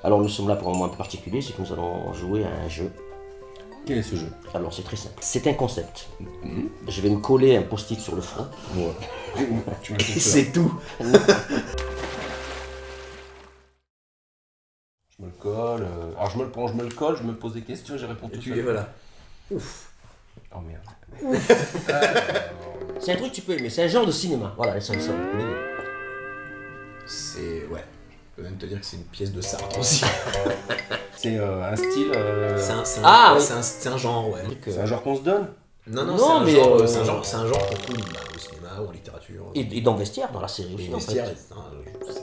Alors nous sommes là pour un moment un peu particulier, c'est que nous allons jouer à un jeu. Quel est ce jeu? Alors c'est très simple. C'est un concept. Je vais me coller un post-it sur le front. Ouais. Tu m'as fait Et peur. c'est tout. Je me le colle. Alors je me le prends, je me le colle, je me pose des questions, je réponds Et tout tu seul. voilà. Ouf. Oh merde. C'est un truc que tu peux aimer, c'est un genre de cinéma. Voilà, c'est ça. C'est. Ouais. Je peux même te dire que c'est une pièce de Sartre aussi. C'est un style. Ah, oui. C'est un genre, ouais. C'est un genre qu'on se donne. Non, Non, c'est un mais, genre, c'est un genre qu'on trouve au cinéma ou en littérature. Et dans Vestiaire, dans la série Et aussi. En Vestiaire, fait.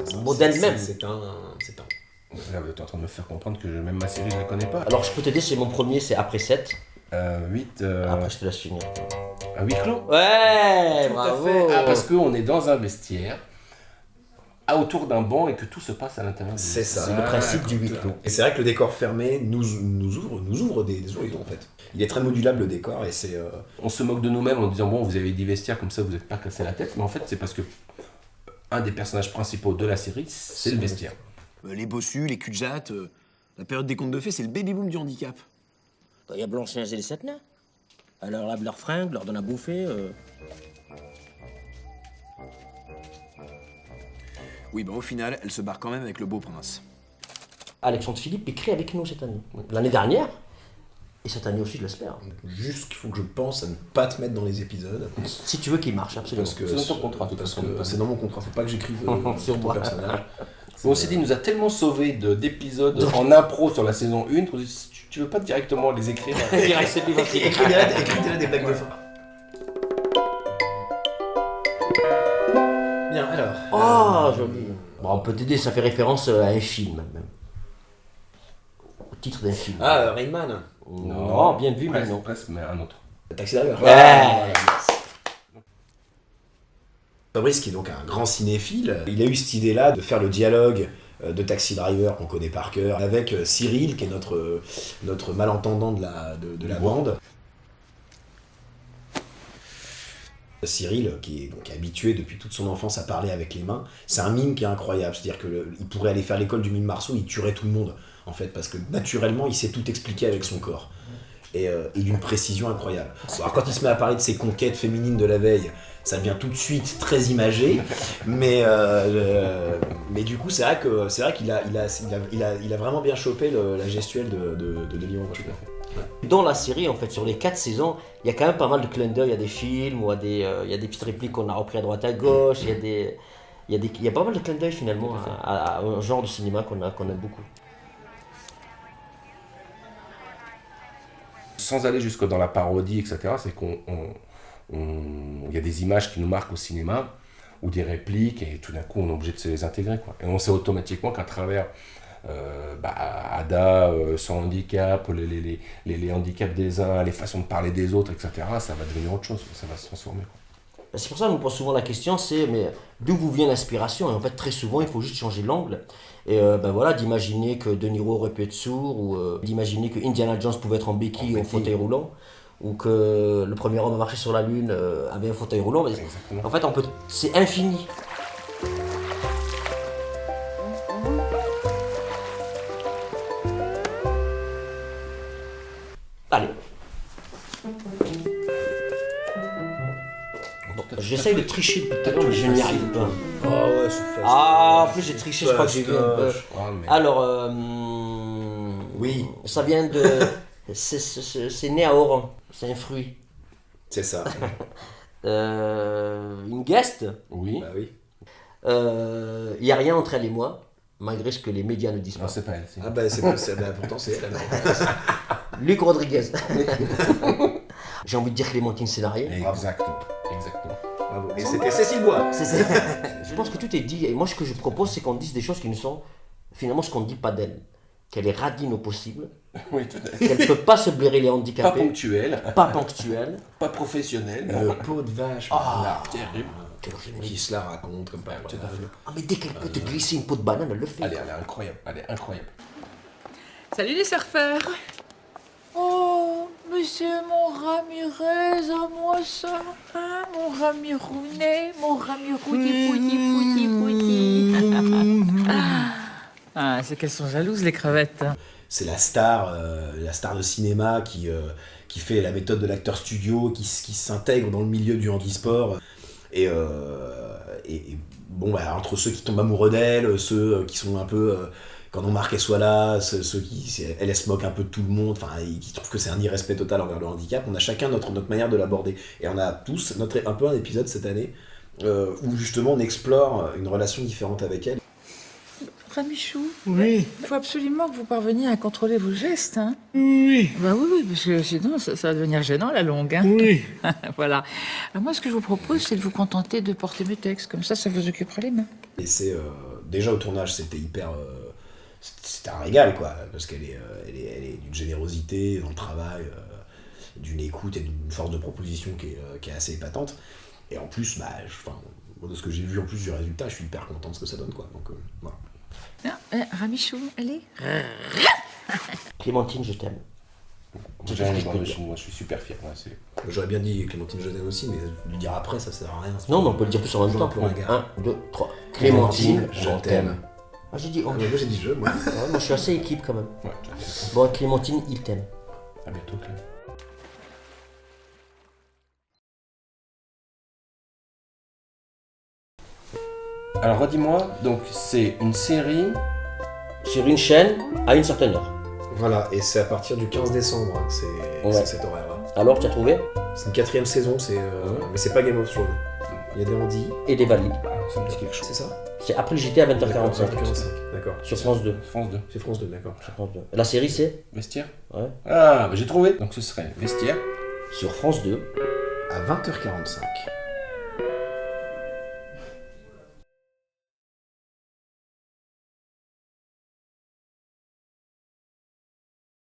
c'est un Modèle même. C'est un. Là, tu es en train de me faire comprendre que même ma série, je la connais pas. Alors je peux t'aider, c'est mon premier, c'est après 7. 8. Après je te laisse finir. À huis clos. Ouais, Tout à bravo. fait. Ah, parce qu'on est dans un vestiaire, autour d'un banc et que tout se passe à l'intérieur. C'est ça. C'est le principe du huis clos. Et c'est vrai que le décor fermé nous ouvre des horizons en fait. Il est très modulable le décor et c'est. On se moque de nous-mêmes en disant bon, vous avez dit vestiaire comme ça, vous n'êtes pas cassé la tête, mais en fait, c'est parce que un des personnages principaux de la série, c'est le vestiaire. Les bossus, les cul-de-jatte, la période des contes de fées, c'est le baby-boom du handicap. Il y a Blanche-Neige et les 7 nains. Elle leur lave leurs fringues, leur donne à bouffer. Oui, au final, elle se barre quand même avec le beau prince. Alexandre Philippe écrit avec nous cette année. L'année dernière, et cette année aussi, je l'espère. Juste qu'il faut que je pense à ne pas te mettre dans les épisodes. Si tu veux qu'il marche, absolument. Parce que C'est dans ton contrat, de toute parce façon. que c'est dans mon contrat. Faut pas que j'écrive Sur sur ton moi. personnage. On s'est dit, il nous a tellement sauvés d'épisodes en impro sur la saison 1, qu'on s'est dit, tu veux pas directement les écrire Direct, c'est plus facile. Écris des blagues de fin. Bien, alors. Oh, joli. Bon, on peut t'aider, ça fait référence à un film même. Au titre d'un film. Rain Man. Non, bien vu, mais presque, non. presque, mais un autre. Taxi Driver. Ouais. Fabrice, qui est donc un grand cinéphile, il a eu cette idée-là de faire le dialogue de Taxi Driver qu'on connaît par cœur avec Cyril, qui est notre malentendant de la bande. Cyril, qui est habitué depuis toute son enfance à parler avec les mains, c'est un mime qui est incroyable. C'est-à-dire qu'il pourrait aller faire l'école du mime Marceau, il tuerait tout le monde, en fait, parce que naturellement, il sait tout expliquer avec son corps. Et d'une précision incroyable. Alors quand il se met à parler de ses conquêtes féminines de la veille, ça devient tout de suite très imagé, mais du coup c'est vrai qu'il a vraiment bien chopé la gestuelle de Denis Roche. Dans la série, en fait, sur les 4 saisons, il y a quand même pas mal de clins d'œil. Il y a des films, ou il y a des petites répliques qu'on a repris à droite à gauche. Il y a pas mal de clins d'œil finalement à un genre de cinéma qu'on aime beaucoup. Sans aller jusque dans la parodie, etc., c'est il y a des images qui nous marquent au cinéma, ou des répliques, et tout d'un coup on est obligé de se les intégrer, quoi. Et on sait automatiquement qu'à travers Ada, son handicap, les handicaps des uns, les façons de parler des autres, etc., ça va devenir autre chose, ça va se transformer, quoi. C'est pour ça qu'on nous pose souvent la question, c'est mais d'où vous vient l'inspiration? Et en fait, très souvent, il faut juste changer l'angle. Et voilà, d'imaginer que De Niro aurait pu être sourd, ou d'imaginer que Indiana Jones pouvait être en béquille ou en fauteuil roulant, ou que le premier homme à marcher sur la Lune avait un fauteuil roulant. Mais Exactement. en fait, c'est infini. Allez. J'essaye de tricher depuis tout à l'heure, mais je n'y arrive pas. Ah ouais, c'est facile. Ah, en plus j'ai triché, je crois que j'ai vu un peu. Ah, mais- Alors, Oui. ça vient de... c'est né à Oran, c'est un fruit. C'est ça. Une guest, Oui. Bah oui. il n'y a rien entre elle et moi, malgré ce que les médias ne disent Non, pas. c'est pas elle. c'est- Ah bah pourtant c'est elle. Luc Rodriguez. J'ai envie de dire Clémentine Sénarié. Exactement. Exactement. Bravo. Et c'était Cécile Bois. Je pense que tout est dit, et moi ce que je propose c'est qu'on dise des choses qui ne sont finalement ce qu'on ne dit pas d'elle. Qu'elle est radine au possible, Oui, tout à fait. qu'elle ne peut pas se blairer les Pas handicapés, ponctuel, pas ponctuelle. pas professionnel. Le pot de vache. Terrible. Qui se la raconte comme pas. Tout à fait. Ah mais dès qu'elle peut te glisser une peau de banane, elle le fait. Elle est incroyable. Elle est incroyable. Salut les surfeurs. Oh, mais c'est mon Ramirez à moi ça, hein, mon Ramirounet, mon Ramiroudi poudi poudi poudi. Ah, c'est qu'elles sont jalouses, les crevettes. Hein. C'est la star de cinéma qui fait la méthode de l'acteur studio, qui s'intègre dans le milieu du handisport. Et bon, bah, entre ceux qui tombent amoureux d'elle, ceux qui sont un peu... quand on marque qu'elle soit là, ceux qui... Elle se moque un peu de tout le monde, enfin, qui trouvent que c'est un irrespect total envers le handicap. On a chacun notre manière de l'aborder. Et on a tous un peu un épisode cette année où justement on explore une relation différente avec elle. Ramichou, Oui, il faut absolument que vous parveniez à contrôler vos gestes. Hein. oui, Bah oui, parce que sinon ça va devenir gênant à la longue. Hein. oui. Voilà. Alors moi, ce que je vous propose, c'est de vous contenter de porter mes textes. Comme ça vous occupera les mains. Et c'est déjà au tournage, c'était hyper... c'était un régal, quoi, parce qu'elle est, elle est d'une générosité dans le travail, d'une écoute et d'une force de proposition qui est assez épatante. Et en plus, bah, de ce que j'ai vu en plus du résultat, je suis hyper content de ce que ça donne, quoi. Donc voilà. Non, Ramichou, allez. Clémentine, je t'aime. C'est tout ce que je peux dire. Moi, je suis super fier. Ouais, J'aurais bien dit Clémentine je t'aime aussi, mais lui dire après, ça sert à rien. Non, mais on peut le dire tous en même temps. Un peu ringard. 1, 2, 3. Clémentine, je t'aime. Ah, j'ai dit oh. Ah, mais moi j'ai dit je, moi. Ouais, moi, je suis assez équipe quand même. ouais. Bon, Clémentine, il t'aime. À bientôt, Clem. Alors, redis-moi, donc c'est une série. Sur une chaîne, à une certaine heure. Voilà, et c'est à partir du 15 décembre que c'est cet horaire-là. Alors, tu as trouvé C'est une 4ème saison, mais c'est pas Game of Thrones. Il y a des Andy, et des valides. Ça me dit quelque chose. c'est ça? C'est après le JT à 20h45. D'accord. Sur France 2. France 2. C'est France 2, d'accord. Sur France 2. La série, c'est Vestiaire. Ouais. Ah, bah j'ai trouvé. Donc ce serait Vestiaire. sur France 2. À 20h45.